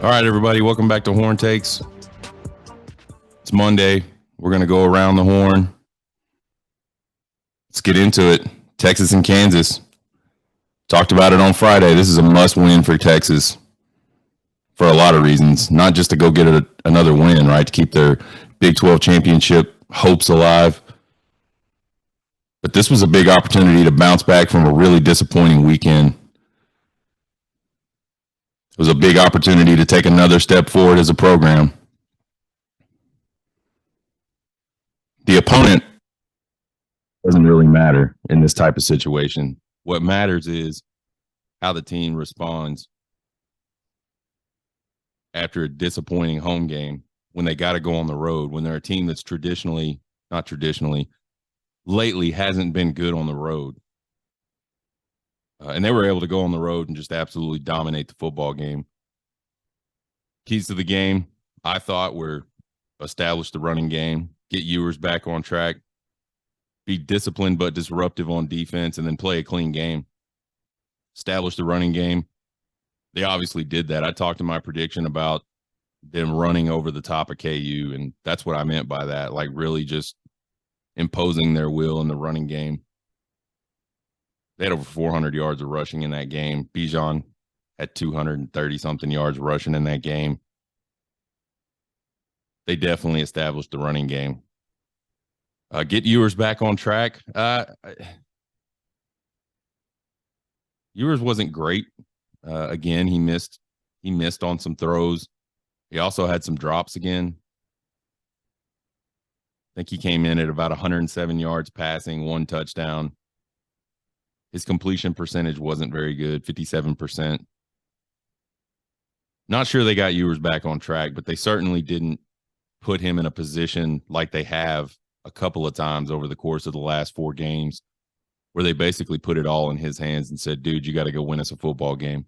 All right, everybody, welcome back to Horn Takes. It's Monday. We're going to go around the horn. Let's get into it. Texas and Kansas. Talked about it on Friday. This is a must-win for Texas for a lot of reasons, not just to go get another win, right, to keep their Big 12 championship hopes alive. But this was a big opportunity to bounce back from a really disappointing weekend. It was a big opportunity to take another step forward as a program. The opponent doesn't really matter in this type of situation. What matters is how the team responds after a disappointing home game when they got to go on the road, when they're a team that's lately hasn't been good on the road. And they were able to go on the road and just absolutely dominate the football game. Keys to the game, I thought, were establish the running game, get Ewers back on track, be disciplined but disruptive on defense, and then play a clean game. Establish the running game. They obviously did that. I talked in my prediction about them running over the top of KU, and that's what I meant by that, like really just imposing their will in the running game. They had over 400 yards of rushing in that game. Bijan had 230-something yards rushing in that game. They definitely established the running game. Get Ewers back on track. Ewers wasn't great. Again, he missed on some throws. He also had some drops again. I think he came in at about 107 yards passing, 1 touchdown. His completion percentage wasn't very good, 57%. Not sure they got Ewers back on track, but they certainly didn't put him in a position like they have a couple of times over the course of the last 4 games where they basically put it all in his hands and said, dude, you got to go win us a football game.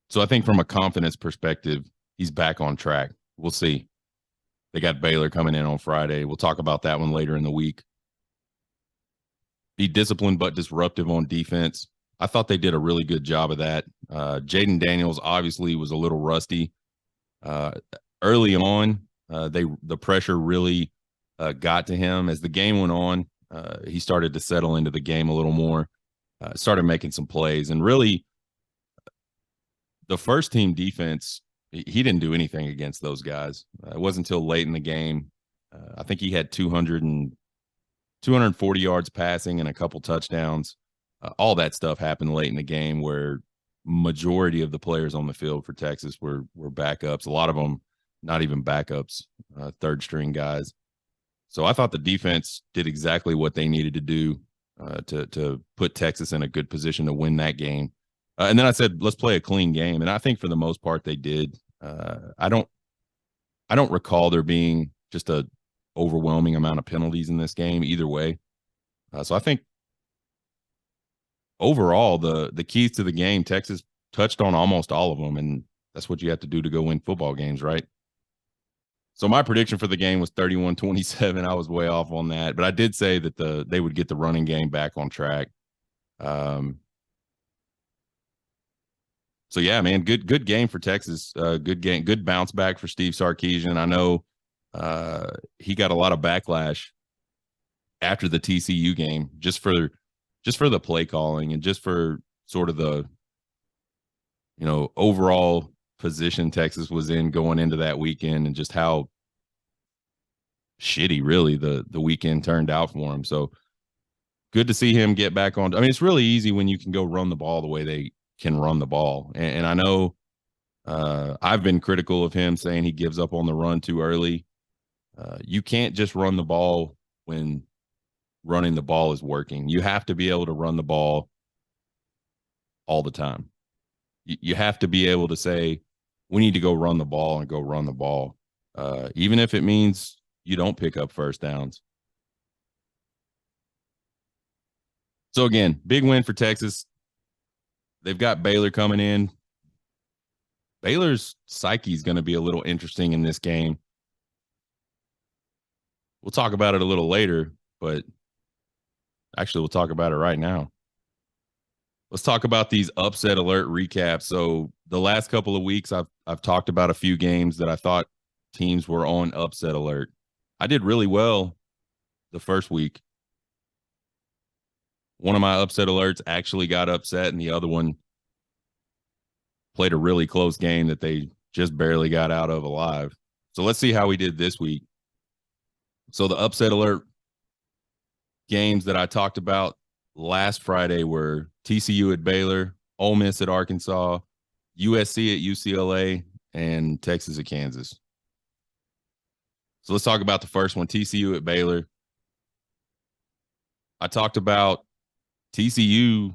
So I think from a confidence perspective, he's back on track. We'll see. They got Baylor coming in on Friday. We'll talk about that one later in the week. Be disciplined but disruptive on defense. I thought they did a really good job of that. Jaden Daniels obviously was a little rusty. Early on, the pressure really got to him. As the game went on, he started to settle into the game a little more, started making some plays. And really, the first team defense, he didn't do anything against those guys. It wasn't until late in the game. I think he had 240 yards passing and a couple touchdowns. All that stuff happened late in the game where majority of the players on the field for Texas were backups. A lot of them not even backups, third string guys. So I thought the defense did exactly what they needed to do to put Texas in a good position to win that game. And then I said, let's play a clean game. And I think for the most part they did. I don't recall there being just a overwhelming amount of penalties in this game either way. So I think overall the keys to the game, Texas touched on almost all of them, and that's what you have to do to go win football games, right? So my prediction for the game was 31-27. I was way off on that, but I did say that they would get the running game back on track. So yeah, man, good game for Texas. Good game, good bounce back for Steve Sarkisian. I know he got a lot of backlash after the TCU game just for the play calling and just for sort of the overall position Texas was in going into that weekend and just how shitty really the weekend turned out for him. So good to see him get back on. I mean, it's really easy when you can go run the ball the way they can run the ball. And I know I've been critical of him saying he gives up on the run too early. You can't just run the ball when running the ball is working. You have to be able to run the ball all the time. You have to be able to say, we need to go run the ball and go run the ball, even if it means you don't pick up first downs. So again, big win for Texas. They've got Baylor coming in. Baylor's psyche is going to be a little interesting in this game. We'll talk about it a little later, but actually we'll talk about it right now. Let's talk about these upset alert recaps. So the last couple of weeks, I've talked about a few games that I thought teams were on upset alert. I did really well the first week. One of my upset alerts actually got upset, and the other one played a really close game that they just barely got out of alive. So let's see how we did this week. So the upset alert games that I talked about last Friday were TCU at Baylor, Ole Miss at Arkansas, USC at UCLA, and Texas at Kansas. So let's talk about the first one, TCU at Baylor. I talked about TCU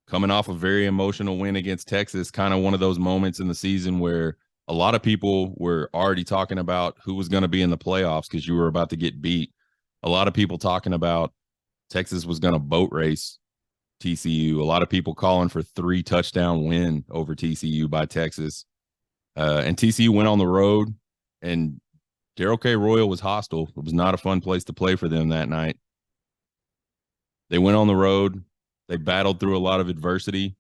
coming off a very emotional win against Texas, kind of one of those moments in the season where a lot of people were already talking about who was going to be in the playoffs because you were about to get beat. A lot of people talking about Texas was going to boat race TCU. A lot of people calling for 3 touchdown win over TCU by Texas. And TCU went on the road, and Darrell K. Royal was hostile. It was not a fun place to play for them that night. They went on the road. They battled through a lot of adversity,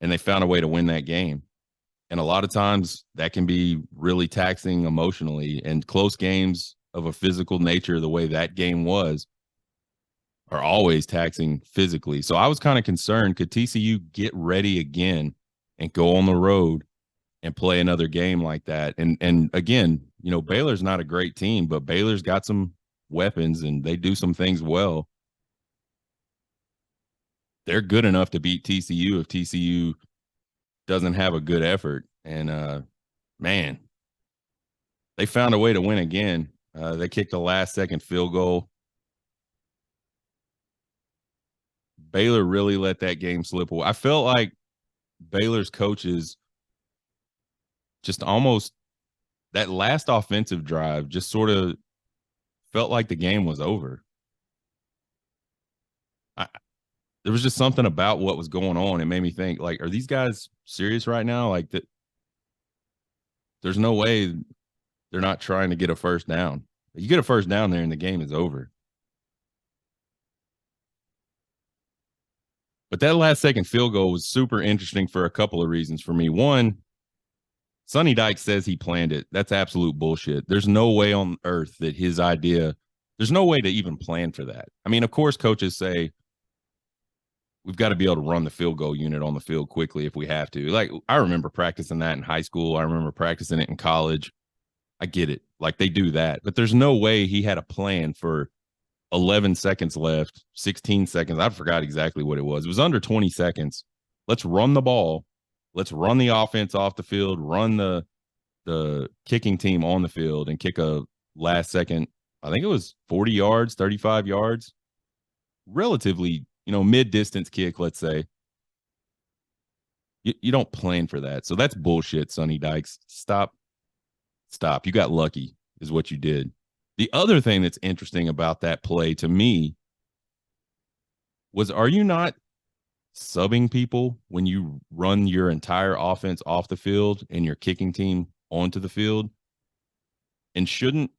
and they found a way to win that game. And a lot of times that can be really taxing emotionally, and close games of a physical nature, the way that game was, are always taxing physically. So I was kind of concerned, could TCU get ready again and go on the road and play another game like that? And again, you know, Baylor's not a great team, but Baylor's got some weapons and they do some things well. They're good enough to beat TCU if TCU doesn't have a good effort. And man, they found a way to win again. They kicked a last second field goal. Baylor really let that game slip away. I felt like Baylor's coaches just almost, that last offensive drive just sort of felt like the game was over. There was just something about what was going on. It made me think, like, are these guys serious right now? Like, that there's no way they're not trying to get a first down. You get a first down there and the game is over. But that last second field goal was super interesting for a couple of reasons for me. One, Sonny Dykes says he planned it. That's absolute bullshit. There's no way on earth that his idea, there's no way to even plan for that. I mean, of course, coaches say, we've got to be able to run the field goal unit on the field quickly if we have to. Like, I remember practicing that in high school. I remember practicing it in college. I get it. Like, they do that. But there's no way he had a plan for 11 seconds left, 16 seconds. I forgot exactly what it was. It was under 20 seconds. Let's run the ball. Let's run the offense off the field, run the kicking team on the field, and kick a last second, I think it was 40 yards, 35 yards. Relatively, you know, mid-distance kick, let's say. You don't plan for that. So that's bullshit, Sonny Dykes. Stop. You got lucky is what you did. The other thing that's interesting about that play to me was, are you not subbing people when you run your entire offense off the field and your kicking team onto the field? And shouldn't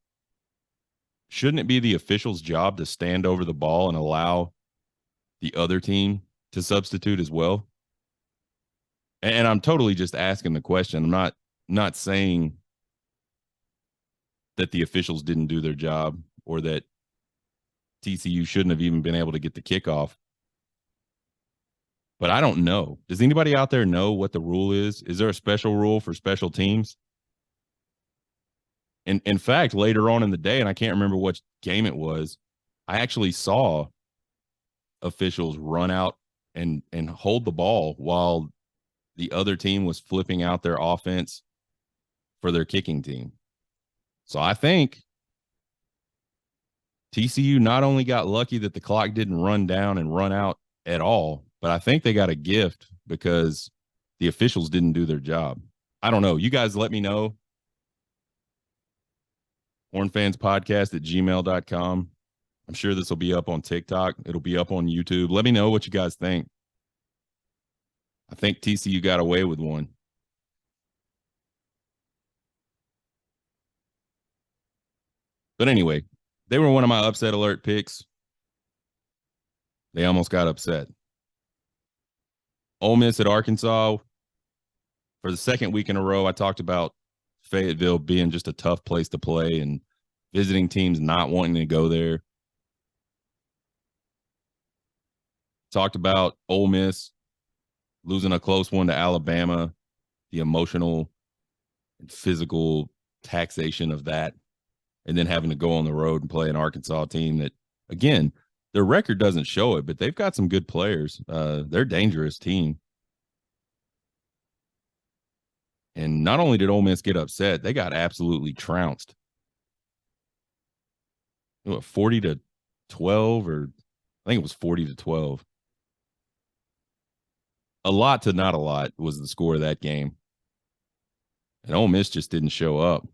it be the official's job to stand over the ball and allow the other team to substitute as well? And I'm totally just asking the question. I'm not saying that the officials didn't do their job or that TCU shouldn't have even been able to get the kickoff. But I don't know. Does anybody out there know what the rule is? Is there a special rule for special teams? And in fact, later on in the day, and I can't remember which game it was, I actually saw officials run out and hold the ball while the other team was flipping out their offense for their kicking team. So I think TCU not only got lucky that the clock didn't run down and run out at all, but I think they got a gift because the officials didn't do their job. I don't know. You guys let me know. hornfanspodcast@gmail.com. I'm sure this will be up on TikTok. It'll be up on YouTube. Let me know what you guys think. I think TCU got away with one. But anyway, they were one of my upset alert picks. They almost got upset. Ole Miss at Arkansas for the second week in a row. I talked about Fayetteville being just a tough place to play and visiting teams not wanting to go there. Talked about Ole Miss losing a close one to Alabama, the emotional and physical taxation of that, and then having to go on the road and play an Arkansas team that, again, their record doesn't show it, but they've got some good players. They're a dangerous team. And not only did Ole Miss get upset, they got absolutely trounced. 40-12, or I think it was 40-12. A lot to not a lot was the score of that game. And Ole Miss just didn't show up.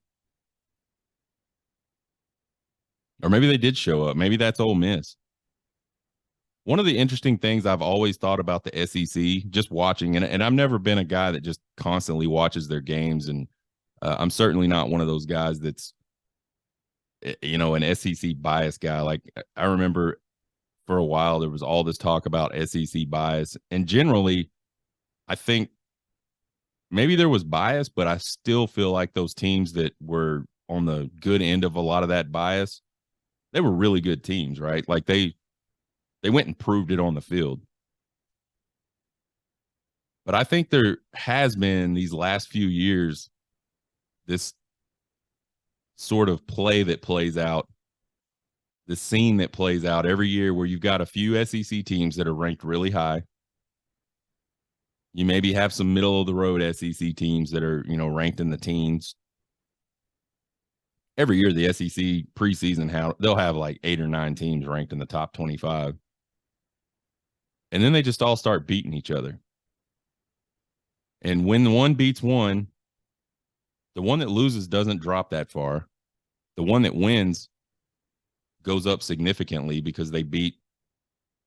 Or maybe they did show up. Maybe that's Ole Miss. One of the interesting things I've always thought about the SEC, just watching, and I've never been a guy that just constantly watches their games, and I'm certainly not one of those guys that's, an SEC bias guy. Like, I remember for a while there was all this talk about SEC bias, and generally, I think maybe there was bias, but I still feel like those teams that were on the good end of a lot of that bias, they were really good teams, right? Like they went and proved it on the field. But I think there has been these last few years this sort of play that plays out, the scene that plays out every year where you've got a few SEC teams that are ranked really high. You maybe have some middle of the road SEC teams that are, ranked in the teens. Every year, the SEC preseason, they'll have like 8 or 9 teams ranked in the top 25. And then they just all start beating each other. And when one beats one, the one that loses doesn't drop that far. The one that wins goes up significantly because they beat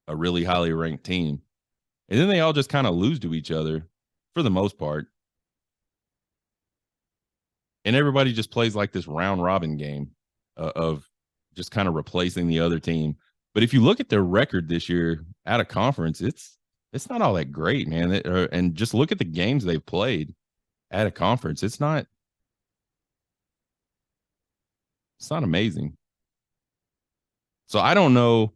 a really highly ranked team. And then they all just kind of lose to each other for the most part. And everybody just plays like this round robin game of just kind of replacing the other team. But if you look at their record this year out of conference, it's not all that great, man. And just look at the games they've played at a conference. It's not amazing. So I don't know.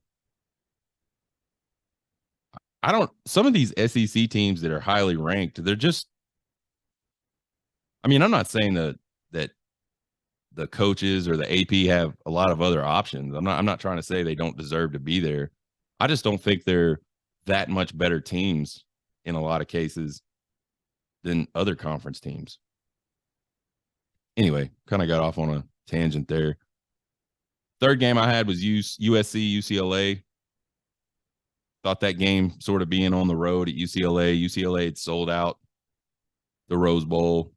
Some of these SEC teams that are highly ranked, they're just, I mean, I'm not saying that the coaches or the AP have a lot of other options. I'm not trying to say they don't deserve to be there. I just don't think they're that much better teams in a lot of cases than other conference teams. Anyway, kind of got off on a tangent there. Third game I had was USC, UCLA. Thought that game sort of being on the road at UCLA. UCLA had sold out the Rose Bowl,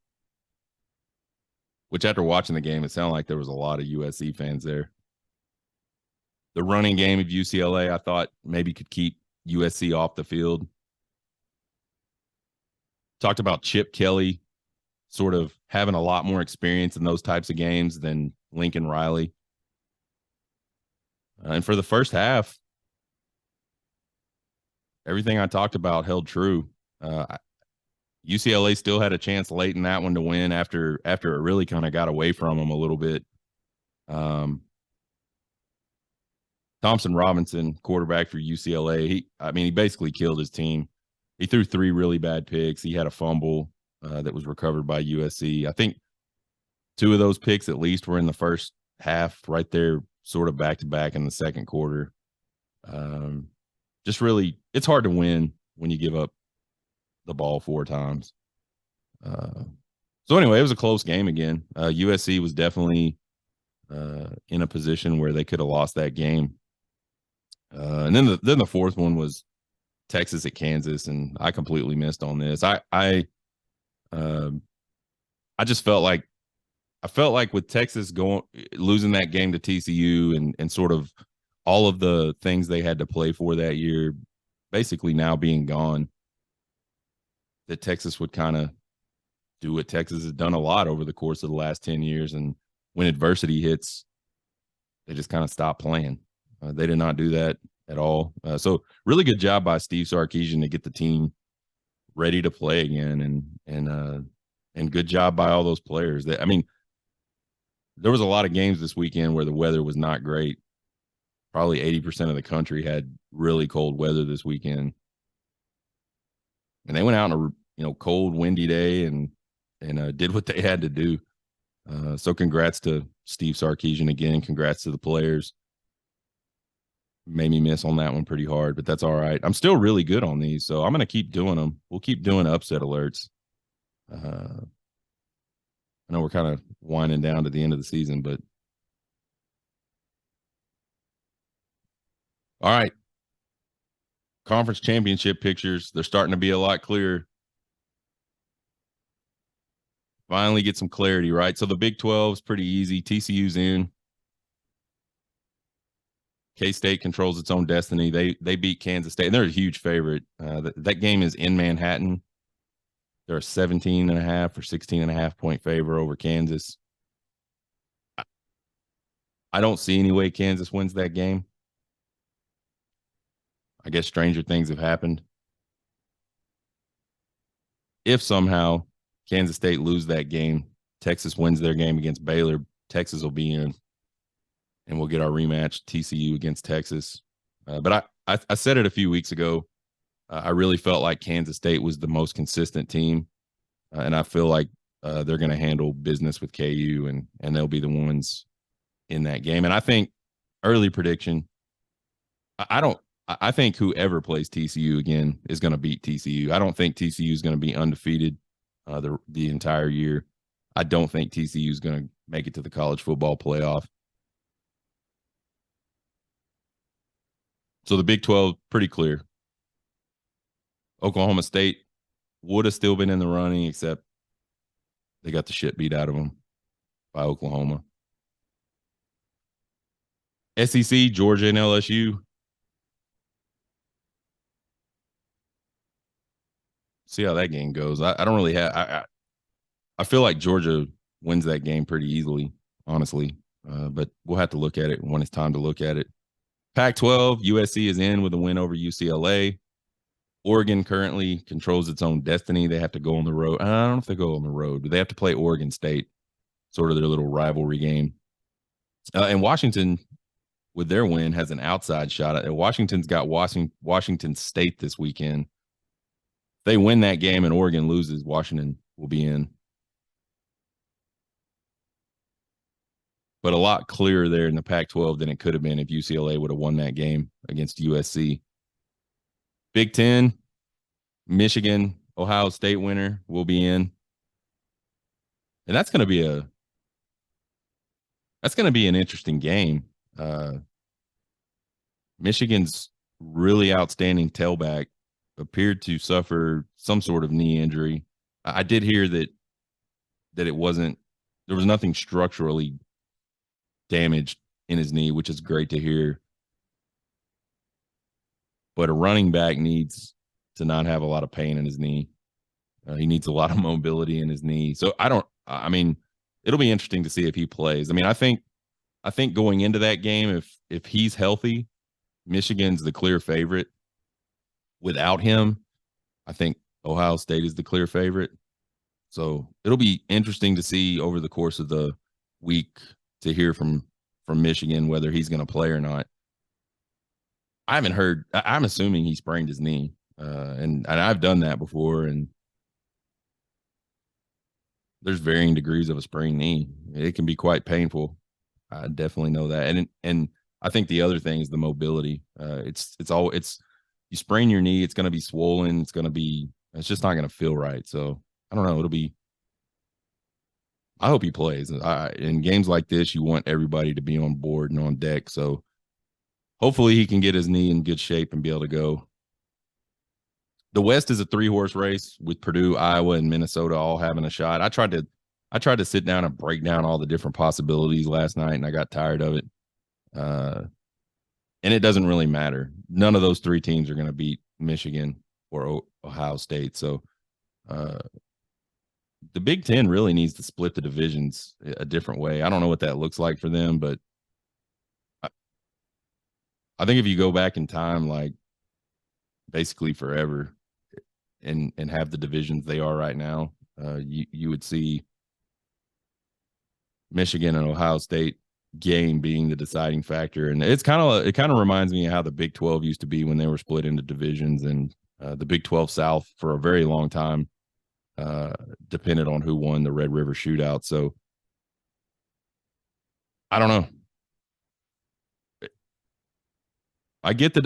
which after watching the game, it sounded like there was a lot of USC fans there. The running game of UCLA, I thought maybe could keep USC off the field. Talked about Chip Kelly sort of having a lot more experience in those types of games than Lincoln Riley. And for the first half, everything I talked about held true. UCLA still had a chance late in that one to win after it really kind of got away from them a little bit. Thompson Robinson, quarterback for UCLA, he basically killed his team. He threw 3 really bad picks. He had a fumble that was recovered by USC. I think 2 of those picks at least were in the first half, right there, sort of back to back in the second quarter. Just really, it's hard to win when you give up the ball 4 times. So anyway, it was a close game again. USC was definitely in a position where they could have lost that game. And then the fourth one was Texas at Kansas, and I completely missed on this. I just felt like with Texas losing that game to TCU and sort of all of the things they had to play for that year basically now being gone, that Texas would kind of do what Texas has done a lot over the course of the last 10 years. And when adversity hits, they just kind of stop playing. They did not do that at all. So really good job by Steve Sarkisian to get the team ready to play again, and good job by all those players. I mean, there was a lot of games this weekend where the weather was not great. Probably 80% of the country had really cold weather this weekend, and they went out on a cold, windy day and did what they had to do. So congrats to Steve Sarkisian again. Congrats to the players. Made me miss on that one pretty hard, but that's all right. I'm still really good on these, so I'm going to keep doing them. We'll keep doing upset alerts. I know we're kind of winding down to the end of the season, but all right. Conference championship pictures, they're starting to be a lot clearer. Finally get some clarity, right? So the Big 12 is pretty easy. TCU's in. K-State controls its own destiny. They beat Kansas State, and they're a huge favorite. That game is in Manhattan. They're a 17 and a half or 16 and a half point favor over Kansas. I don't see any way Kansas wins that game. I guess stranger things have happened. If somehow Kansas State lose that game, Texas wins their game against Baylor, Texas will be in, and we'll get our rematch, TCU against Texas. But I said it a few weeks ago. I really felt like Kansas State was the most consistent team, and I feel like they're going to handle business with KU, and they'll be the ones in that game. And I think early prediction, I think whoever plays TCU again is going to beat TCU. I don't think TCU is going to be undefeated the entire year. I don't think TCU is going to make it to the college football playoff. So the Big 12, pretty clear. Oklahoma State would have still been in the running, except they got the shit beat out of them by Oklahoma. SEC, Georgia, and LSU. See how that game goes. I don't really have. I feel like Georgia wins that game pretty easily, honestly. But we'll have to look at it when it's time to look at it. Pac-12, USC is in with a win over UCLA. Oregon currently controls its own destiny. They have to go on the road. I don't know if they go on the road, but they have to play Oregon State, sort of their little rivalry game. And Washington, with their win, has an outside shot at it. Washington's got Washington State this weekend. If they win that game and Oregon loses, Washington will be in. But a lot clearer there in the Pac-12 than it could have been if UCLA would have won that game against USC. Big Ten, Michigan, Ohio State winner will be in. And that's going to be an interesting game. Michigan's really outstanding tailback appeared to suffer some sort of knee injury. I did hear that there was nothing structurally damaged in his knee, which is great to hear. But a running back needs to not have a lot of pain in his knee. He needs a lot of mobility in his knee. So it'll be interesting to see if he plays. I mean, I think going into that game, if he's healthy, Michigan's the clear favorite. Without him, I think Ohio State is the clear favorite. So it'll be interesting to see over the course of the week to hear from Michigan whether he's going to play or not. I haven't heard. I'm assuming he sprained his knee, and I've done that before, and there's varying degrees of a sprained knee. It can be quite painful. I definitely know that, and I think the other thing is the mobility. You sprain your knee, it's going to be swollen. It's just not going to feel right. So I don't know. I hope he plays. In games like this, you want everybody to be on board and on deck. So hopefully he can get his knee in good shape and be able to go. The West is a 3-horse race with Purdue, Iowa, and Minnesota all having a shot. I tried to sit down and break down all the different possibilities last night, and I got tired of it. And it doesn't really matter. None of those 3 teams are going to beat Michigan or Ohio State. So the Big Ten really needs to split the divisions a different way. I don't know what that looks like for them, but I think if you go back in time, like basically forever, and have the divisions they are right now, you would see Michigan and Ohio State game being the deciding factor. And it kind of reminds me of how the Big 12 used to be when they were split into divisions, and the Big 12 South for a very long time uh, depended on who won the Red River Shootout. So I don't know.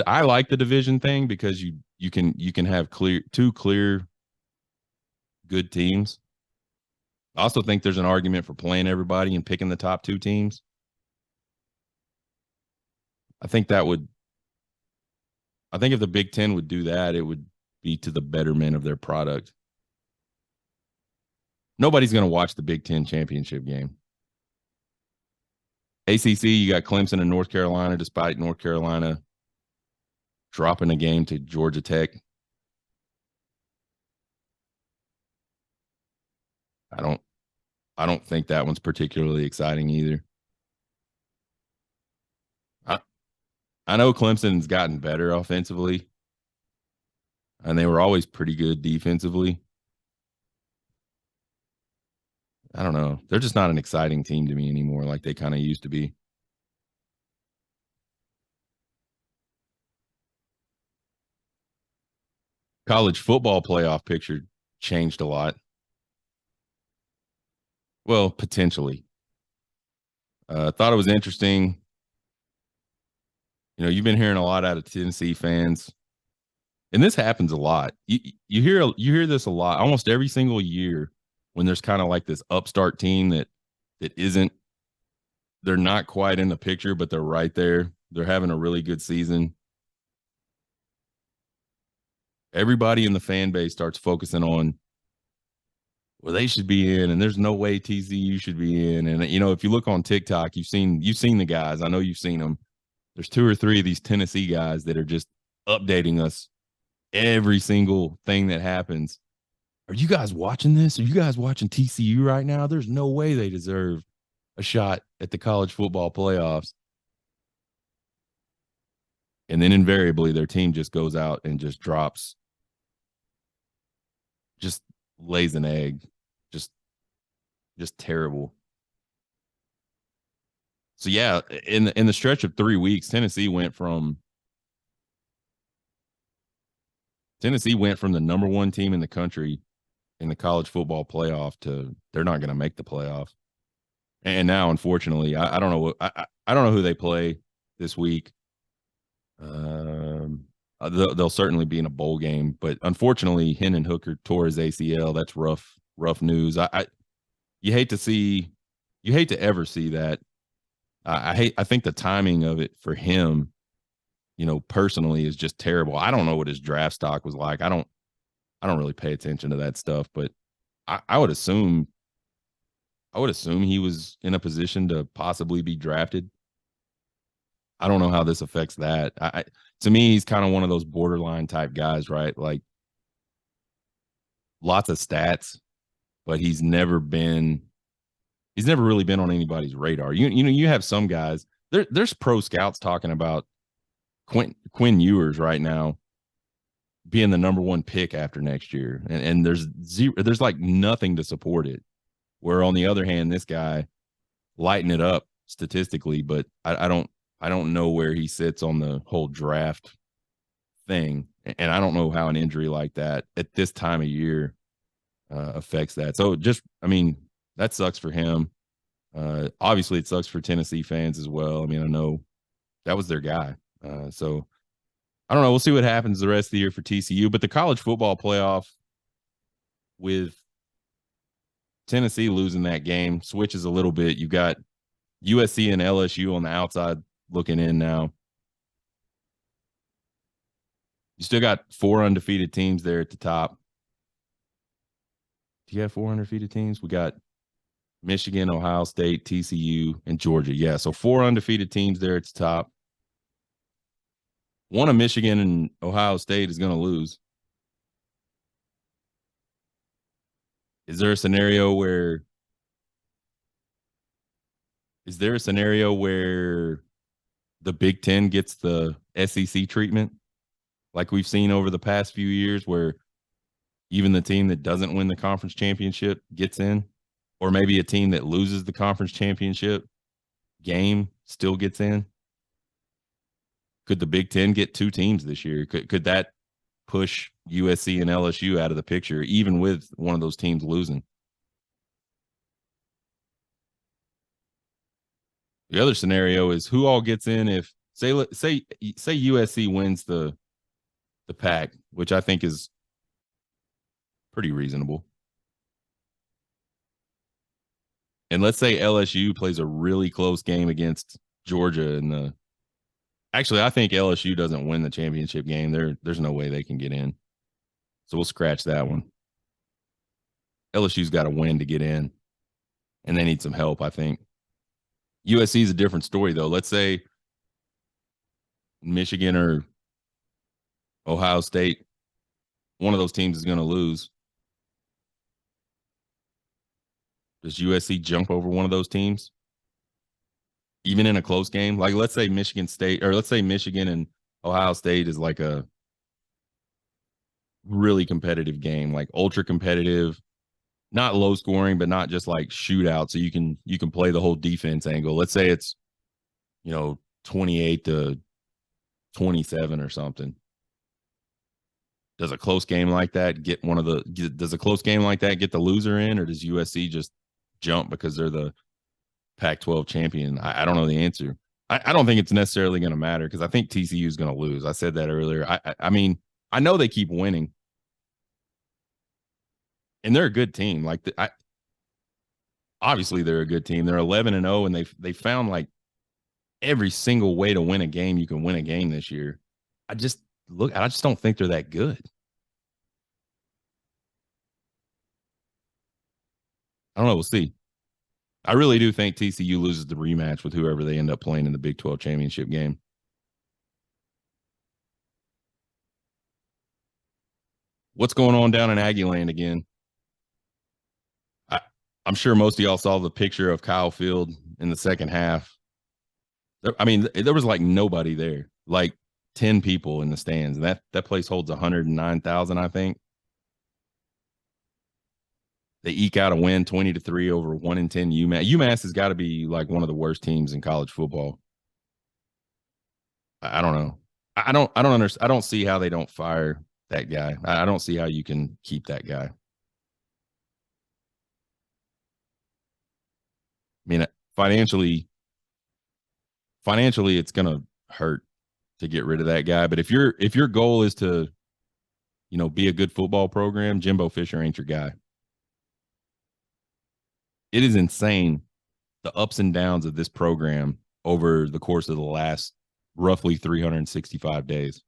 I like the division thing because you can have clear good teams. I also think there's an argument for playing everybody and picking the top two teams. I think that would I think if the Big Ten would do that, it would be to the betterment of their product. Nobody's going to watch the Big Ten championship game. ACC, you got Clemson and North Carolina, despite North Carolina dropping a game to Georgia Tech. I don't I don't think that one's particularly exciting either. I, I know Clemson's gotten better offensively, and they were always pretty good defensively. I don't know. They're just not an exciting team to me anymore, like they kind of used to be. College football playoff picture changed a lot. Well, potentially. Thought it was interesting. You've been hearing a lot out of Tennessee fans, and this happens a lot. You hear this a lot, almost every single year, when there's kind of like this upstart team that isn't. They're not quite in the picture, but they're right there. They're having a really good season. Everybody in the fan base starts focusing on, well, they should be in, and there's no way TCU should be in. And if you look on TikTok, you've seen the guys. I know you've seen them. There's two or three of these Tennessee guys that are just updating us every single thing that happens. Are you guys watching this? Are you guys watching TCU right now? There's no way they deserve a shot at the college football playoffs. And then invariably their team just goes out and just drops, just lays an egg, just just terrible. So yeah, in the stretch of 3 weeks, Tennessee went from the number one team in the country in the college football playoff to they're not going to make the playoff. And now, unfortunately, I don't know I don't know who they play this week. They'll certainly be in a bowl game, but unfortunately, Hendon Hooker tore his ACL. That's rough news. You hate to see, you hate to ever see that. I think the timing of it for him, personally, is just terrible. I don't know what his draft stock was like. I don't really pay attention to that stuff, but I would assume he was in a position to possibly be drafted. I don't know how this affects that. To me, he's kind of one of those borderline type guys, right? Like lots of stats, but he's never really been on anybody's radar. You have some guys. There's pro scouts talking about Quinn Ewers right now being the number one pick after next year, and there's like nothing to support it. Where on the other hand, this guy lighten it up statistically, but I don't know where he sits on the whole draft thing, and I don't know how an injury like that at this time of year affects that. So I mean, that sucks for him. Obviously, it sucks for Tennessee fans as well. I mean, I know that was their guy. So I don't know. We'll see what happens the rest of the year for TCU. But the college football playoff, with Tennessee losing that game, switches a little bit. You've got USC and LSU on the outside looking in now. You still got four undefeated teams there at the top. Do you have four undefeated teams? We got Michigan, Ohio State, TCU, and Georgia. Yeah, so four undefeated teams there at the top. One of Michigan and Ohio State is going to lose. Is there a scenario where the Big Ten gets the SEC treatment, like we've seen over the past few years, where even the team that doesn't win the conference championship gets in, or maybe a team that loses the conference championship game still gets in. Could the Big Ten get two teams this year? Could that push USC and LSU out of the picture, even with one of those teams losing? The other scenario is who all gets in if say USC wins the pack, which I think is pretty reasonable. And let's say LSU plays a really close game against Georgia in the actually I think LSU doesn't win the championship game. There's no way they can get in. So we'll scratch that one. LSU's got to win to get in, and they need some help, I think. USC is a different story, though. Let's say Michigan or Ohio State, one of those teams is going to lose. Does USC jump over one of those teams? Even in a close game? Like, let's say Michigan State, or let's say Michigan and Ohio State is like a really competitive game, like ultra competitive, not low scoring, but not just like shootout. So you can play the whole defense angle. Let's say it's 28-27 or something. Does a close game like that get does a close game like that get the loser in, or does USC just jump because they're the Pac-12 champion? I don't know the answer. I don't think it's necessarily going to matter because I think TCU is going to lose. I said that earlier. I mean, I know they keep winning, and they're a good team. Like obviously they're a good team. They're 11-0, and they found like every single way to win a game. You can win a game this year. I just don't think they're that good. I don't know. We'll see. I really do think TCU loses the rematch with whoever they end up playing in the Big 12 championship game. What's going on down in Aggie Land again? I'm sure most of y'all saw the picture of Kyle Field in the second half. I mean, there was like nobody there, like 10 people in the stands. And that place holds 109,000, I think. They eke out a win 20-3 over 1-10 UMass. UMass has got to be like one of the worst teams in college football. I don't know. I don't understand. I don't see how they don't fire that guy. I don't see how you can keep that guy. I mean, financially it's going to hurt to get rid of that guy, but if your goal is to, be a good football program, Jimbo Fisher ain't your guy. It is insane the ups and downs of this program over the course of the last roughly 365 days.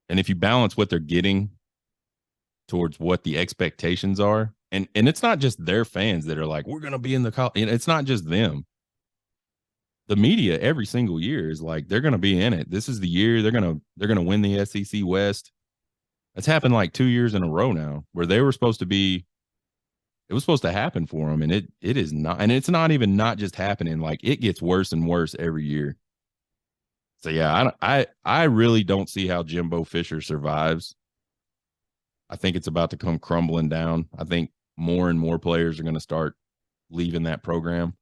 And if you balance what they're getting towards what the expectations are, and it's not just their fans that are like, we're going to be in the college. It's not just them. The media every single year is like, they're going to be in it. This is the year they're going to win the SEC West. It's happened like 2 years in a row now where they were supposed to be, it was supposed to happen for them. And it is not, and it's not even not just happening. Like it gets worse and worse every year. So yeah, I really don't see how Jimbo Fisher survives. I think it's about to come crumbling down. I think more and more players are going to start leaving that program.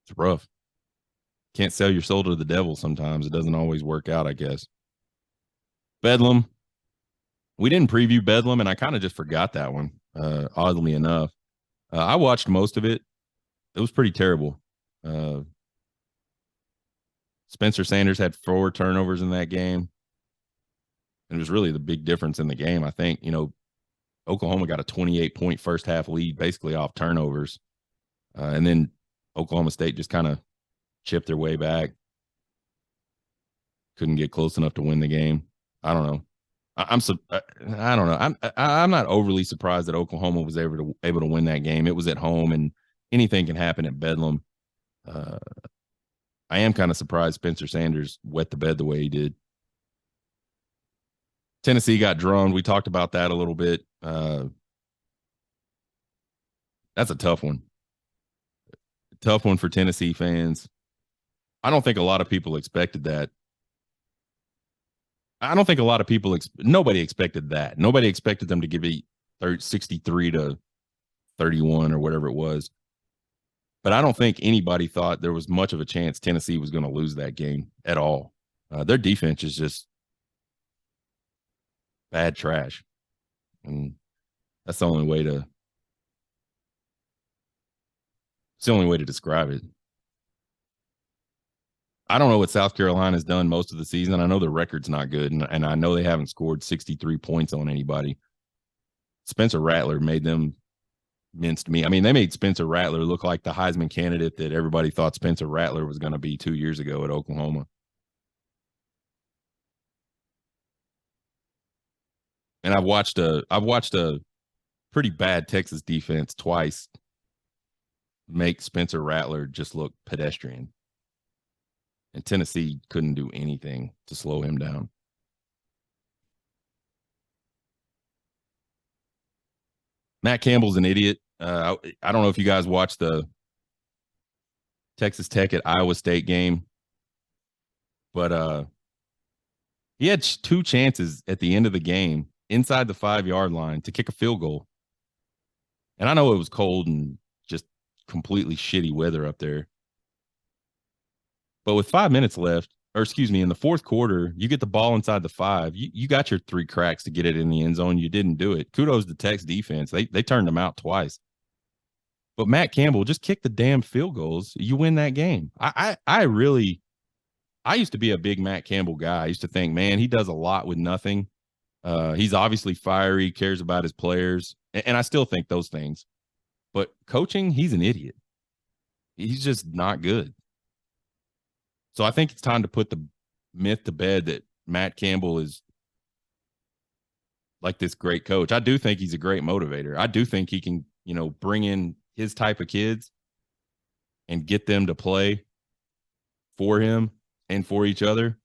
It's rough. Can't sell your soul to the devil sometimes. It doesn't always work out, I guess. Bedlam. We didn't preview Bedlam, and I kind of just forgot that one, oddly enough. I watched most of it. It was pretty terrible. Spencer Sanders had 4 turnovers in that game. And it was really the big difference in the game. I think, Oklahoma got a 28-point first half lead basically off turnovers. And then Oklahoma State just kind of chipped their way back. Couldn't get close enough to win the game. I don't know. I don't know. I'm not overly surprised that Oklahoma was able to win that game. It was at home, and anything can happen at Bedlam. I am kind of surprised Spencer Sanders wet the bed the way he did. Tennessee got drummed. We talked about that a little bit. That's a tough one. Tough one for Tennessee fans. I don't think a lot of people expected that. I don't think a lot of people, nobody expected that. Nobody expected them to give it 63 to 31 or whatever it was. But I don't think anybody thought there was much of a chance Tennessee was going to lose that game at all. Their defense is just bad trash. And that's the only way to it's the only way to describe it. I don't know what South Carolina's done most of the season. I know the record's not good, and I know they haven't scored 63 points on anybody. Spencer Rattler made them minced me. I mean, they made Spencer Rattler look like the Heisman candidate that everybody thought Spencer Rattler was going to be 2 years ago at Oklahoma. And I've watched a pretty bad Texas defense twice make Spencer Rattler just look pedestrian. And Tennessee couldn't do anything to slow him down. Matt Campbell's an idiot. I don't know if you guys watched the Texas Tech at Iowa State game, but he had two chances at the end of the game inside the 5-yard line to kick a field goal. And I know it was cold and just completely shitty weather up there. But with 5 minutes left, or excuse me, in the fourth quarter, you get the ball inside the 5. You got your 3 cracks to get it in the end zone. You didn't do it. Kudos to Tech's defense. They turned them out twice. But Matt Campbell, just kick the damn field goals. You win that game. I used to be a big Matt Campbell guy. I used to think, man, he does a lot with nothing. He's obviously fiery, cares about his players. And I still think those things. But coaching, he's an idiot. He's just not good. So I think it's time to put the myth to bed that Matt Campbell is like this great coach. I do think he's a great motivator. I do think he can, bring in his type of kids and get them to play for him and for each other.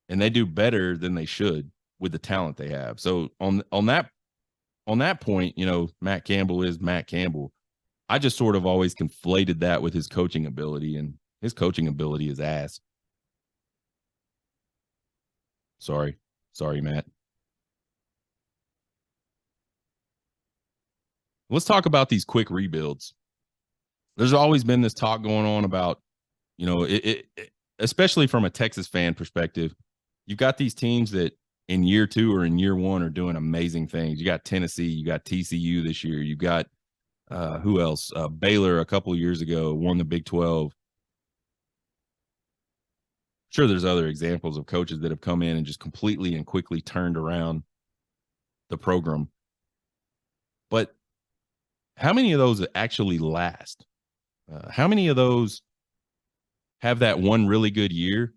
And they do better than they should with the talent they have. So on that point, Matt Campbell is Matt Campbell. I just sort of always conflated that with his coaching ability, and his coaching ability is ass. Sorry, Matt. Let's talk about these quick rebuilds. There's always been this talk going on about, especially from a Texas fan perspective, you've got these teams that in year 2 or in year 1 are doing amazing things. You got Tennessee, you got TCU this year, you got who else? Baylor a couple of years ago won the Big 12. Sure, there's other examples of coaches that have come in and just completely and quickly turned around the program. But how many of those actually last? How many of those have that one really good year?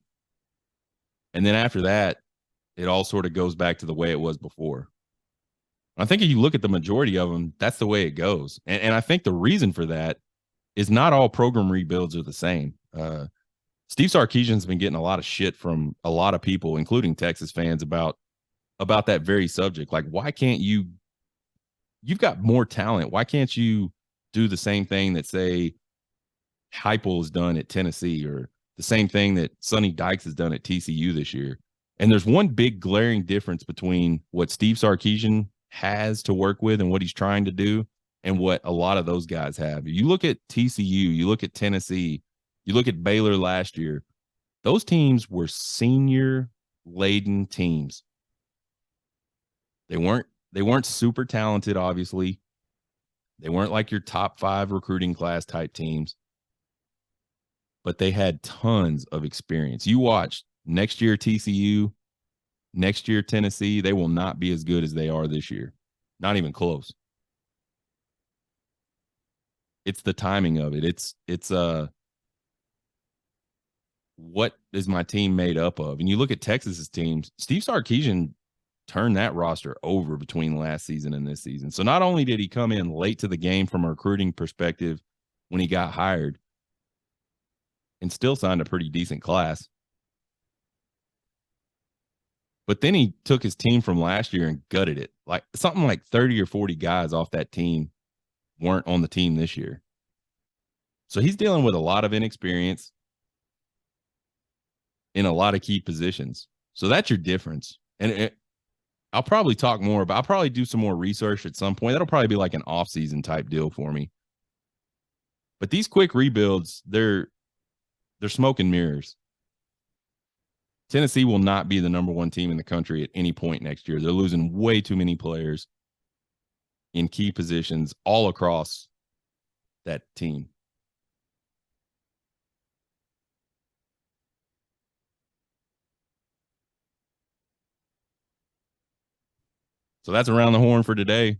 And then after that, it all sort of goes back to the way it was before. I think if you look at the majority of them, that's the way it goes. And I think the reason for that is not all program rebuilds are the same. Steve Sarkisian's been getting a lot of shit from a lot of people, including Texas fans, about that very subject. Like, why can't you've got more talent. Why can't you do the same thing that, say, Heupel has done at Tennessee, or the same thing that Sonny Dykes has done at TCU this year? And there's one big glaring difference between what Steve Sarkisian has to work with and what he's trying to do and what a lot of those guys have. If you look at TCU, you look at Tennessee, you look at Baylor last year, those teams were senior-laden teams. They weren't super talented, obviously. They weren't like your top 5 recruiting class type teams, but they had tons of experience. You watch next year TCU, next year Tennessee, they will not be as good as they are this year. Not even close. It's the timing of it. It's what is my team made up of? And you look at Texas's teams, Steve Sarkisian turned that roster over between last season and this season. So not only did he come in late to the game from a recruiting perspective when he got hired, and still signed a pretty decent class, But then he took his team from last year and gutted it. Like something like 30 or 40 guys off that team weren't on the team this year. So he's dealing with a lot of inexperience in a lot of key positions. So that's your difference. And I'll probably talk more about, I'll probably do some more research at some point. That'll probably be like an off-season type deal for me. But these quick rebuilds, they're smoke and mirrors. Tennessee will not be the number one team in the country at any point next year. They're losing way too many players in key positions all across that team. So that's Around the Horn for today.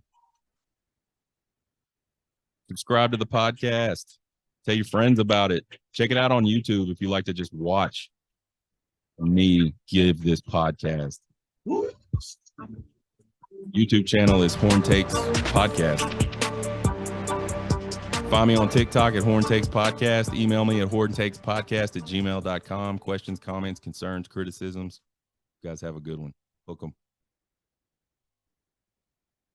Subscribe to the podcast. Tell your friends about it. Check it out on YouTube if you like to just watch me give this podcast. YouTube channel is Horn Takes Podcast. Find me on TikTok at Horn Takes Podcast. Email me at horntakespodcast@gmail.com. Questions, comments, concerns, criticisms. You guys have a good one. Hook 'em.